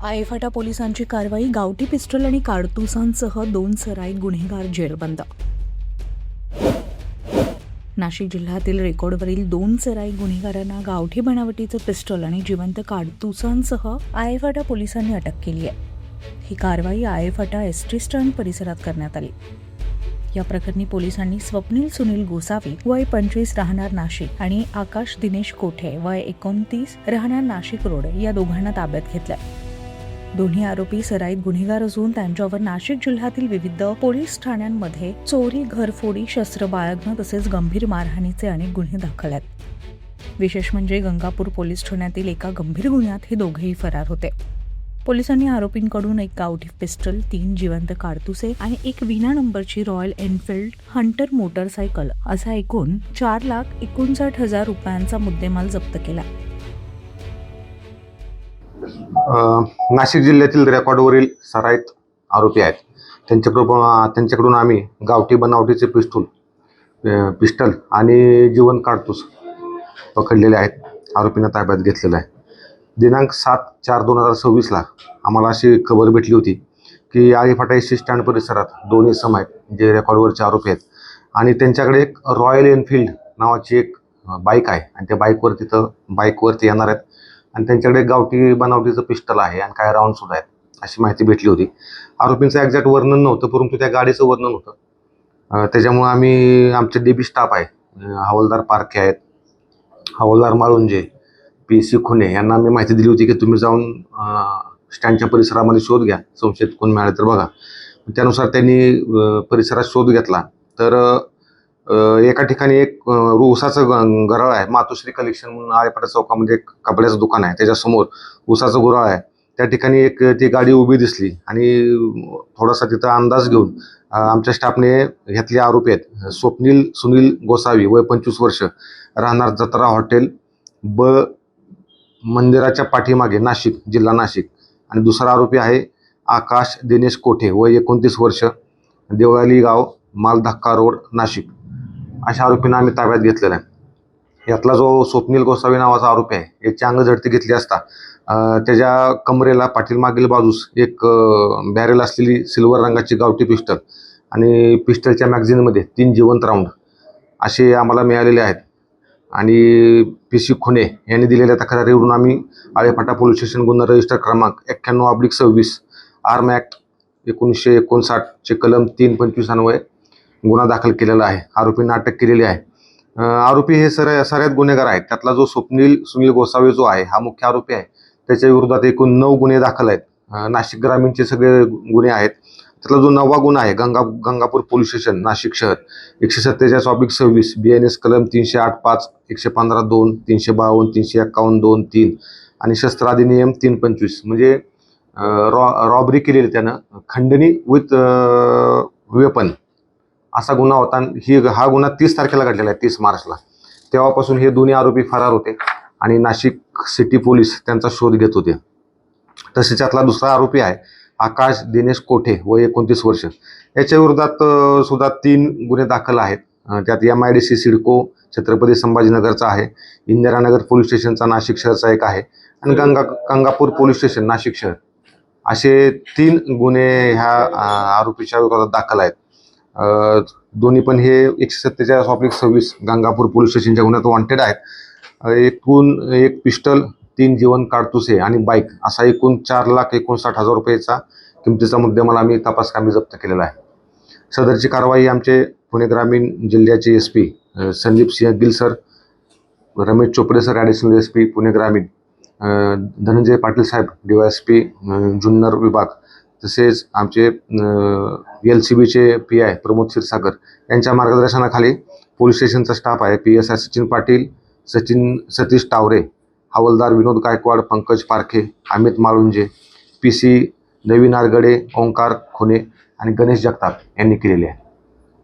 आयफाटा पोलिसांची कारवाई. गावठी पिस्टल आणि कारतुसांसह 2 सराईत गुन्हेगार जेरबंद. नाशिक जिल्ह्यातील रेकॉर्डवरील 2 सराईत गुन्हेगारांना गावठी बनावटीचं पिस्टल आणि जिवंत कारतुसांसह आयफाटा पोलिसांनी अटक केली आहे. ही कारवाई आयफाटा एसटी स्टँड परिसरात करण्यात आली. या प्रकरणी पोलिसांनी स्वप्नील सुनील गोसावी वय 25 राहणार नाशिक आणि आकाश दिनेश कोठे वय 29 राहणार नाशिक रोड या दोघांना ताब्यात घेतलंय. दोन्ही आरोपी सराईत गुन्हेगार असून त्यांच्यावर नाशिक जिल्ह्यातील विविध पोलीस ठाण्यांमध्ये चोरी, घरफोडी, शस्त्र बाळगणं तसेच गंभीर मारहाणीचे अनेक गुन्हे दाखल आहेत. विशेष म्हणजे गंगापूर पोलीस ठाण्यातील एका गंभीर गुन्ह्यात हे दोघेही फरार होते. पोलिसांनी आरोपींकडून एक गावठी पिस्टल, 3 जिवंत कारतुसे आणि एक विना नंबरची रॉयल एनफिल्ड हंटर मोटरसायकल असा एकूण 4,59,000 रुपयांचा मुद्देमाल जप्त केला. नाशिक जिल्ह्यातील रेकॉर्डवरील सराईत आरोपी आहेत. त्यांच्याकडून आम्ही गावठी बनावटीचे पिस्टल आणि जीवन कारतूस पकडलेले आहेत. आरोपींना ताब्यात घेतलेलं आहे. दिनांक 7/4/2026 आम्हाला अशी खबर भेटली होती की आळीफाटा एसटी स्टँड परिसरात 2 इसम आहेत जे रेकॉर्डवरचे आरोपी आहेत आणि त्यांच्याकडे एक रॉयल एनफिल्ड नावाची एक बाईक आहे आणि त्या बाईकवरती येणार आहेत आणि त्यांच्याकडे गावठी बनावटीचं पिस्टल आहे आणि काय राऊंड सुद्धा आहेत अशी माहिती भेटली होती. आरोपींचं एक्झॅक्ट वर्णन नव्हतं, परंतु त्या गाडीचं वर्णन होतं. त्याच्यामुळे आम्ही आमचे DB स्टाफ आहे, हवालदार पारखे आहेत, हवालदार माळुंजे, PC खुने यांना आम्ही माहिती दिली होती की तुम्ही जाऊन स्टँडच्या परिसरामध्ये शोध घ्या, संशयित कोण मिळाले तर बघा. त्यानुसार त्यांनी परिसरात शोध घेतला तर एका ठिकाणी एक ऊसाचं घराळ आहे. मातोश्री कलेक्शन म्हणून आळेपाटा चौकामध्ये एक कपड्याचं दुकान आहे, त्याच्यासमोर ऊसाचं घराळ आहे. त्या ठिकाणी एक ती गाडी उभी दिसली आणि थोडासा तिथं अंदाज घेऊन आमच्या स्टाफने ह्यातले आरोपी आहेत स्वप्नील सुनील गोसावी वय 25 वर्ष राहणार जत्रा हॉटेल मंदिराच्या पाठीमागे नाशिक, जिल्हा नाशिक. आणि दुसरा आरोपी आहे आकाश दिनेश कोठे वय 29 वर्ष देवळाली गाव, मालधक्का रोड, नाशिक. अशा आरोपींना आम्ही ताब्यात घेतलेला आहे. यातला जो स्वप्नील गोसावी नावाचा आरोपी आहे याची अंगझडती घेतली असता त्याच्या कमरेला पाठील मागील बाजूस एक बॅरेल असलेली सिल्वर रंगाची गावठी पिस्टल आणि पिस्टलच्या मॅगझिनमध्ये 3 जिवंत राऊंड असे आम्हाला मिळालेले आहेत. आणि PC खुने यांनी दिलेल्या तक्रारीवरून आम्ही आळेफाटा पोलीस स्टेशन गुन्हा रजिस्टर क्रमांक 91/26 आर्म ॲक्ट 1959 चे कलम 325 अन्वये गुन्हा दाखल केलेला आहे. आरोपींना अटक केलेली आहे. आरोपी हे सराईत गुन्हेगार आहेत. त्यातला जो स्वप्नील सुनील गोसावी जो आहे हा मुख्य आरोपी आहे. त्याच्या विरोधात एकूण 9 गुन्हे दाखल आहेत. नाशिक ग्रामीणचे सगळे गुन्हे आहेत. त्यातला जो 9वा गुन्हा आहे गंगापूर पोलीस स्टेशन नाशिक शहर 147/26 BNS कलम 308(5), 115(2), 352, 351(2), 3 आणि शस्त्र अधिनियम 325 म्हणजे रॉबरी केलेली त्यानं खंडणी विथ वेपन असा गुन्हा होता. हा गुन्हा 30 तारखेला घडलेला आहे, 30 मार्चला. तेव्हापासून हे दोन्ही आरोपी फरार होते आणि नाशिक सिटी पोलीस त्यांचा शोध घेत होते. तसेच यातला दुसरा आरोपी आहे आकाश दिनेश कोठे वय 29 वर्ष. याच्या विरोधात सुद्धा 3 गुन्हे दाखल आहेत. त्यात MIDC सिडको छत्रपती संभाजीनगरचा आहे, इंदिरानगर पोलीस स्टेशनचा नाशिक शहरचा एक आहे आणि गंगापूर पोलीस स्टेशन नाशिक शहर असे 3 गुन्हे ह्या आरोपीच्या विरोधात दाखल आहेत. दोन्ही पण हे 147/26 गंगापूर पोलीस स्टेशनच्या गुन्ह्यात वॉन्टेड आहेत. एकूण एक पिस्टल, 3 जीवन कारतुसे आणि बाईक असा एकूण 4,59,000 रुपयेचा किमतीचा मुद्देमाल आम्ही तपासकामी जप्त केलेला आहे. सदरची कारवाई आमचे पुणे ग्रामीण जिल्ह्याचे SP Sandeep Singh Gill sir, Ramesh Chopde sir additional SP Pune ग्रामीण, धनंजय पाटील साहेब DYSP जुन्नर विभाग, तसेच आमचे LCBचे PI प्रमोद क्षीरसागर यांच्या मार्गदर्शनाखाली पोलीस स्टेशनचा स्टाफ आहे. PSI सचिन पाटील, सतीश टावरे, हवालदार विनोद गायकवाड, पंकज पारखे, अमित माळुंजे, PC नवीन आरगडे, ओंकार खुने आणि गणेश जगताप यांनी केलेले आहे.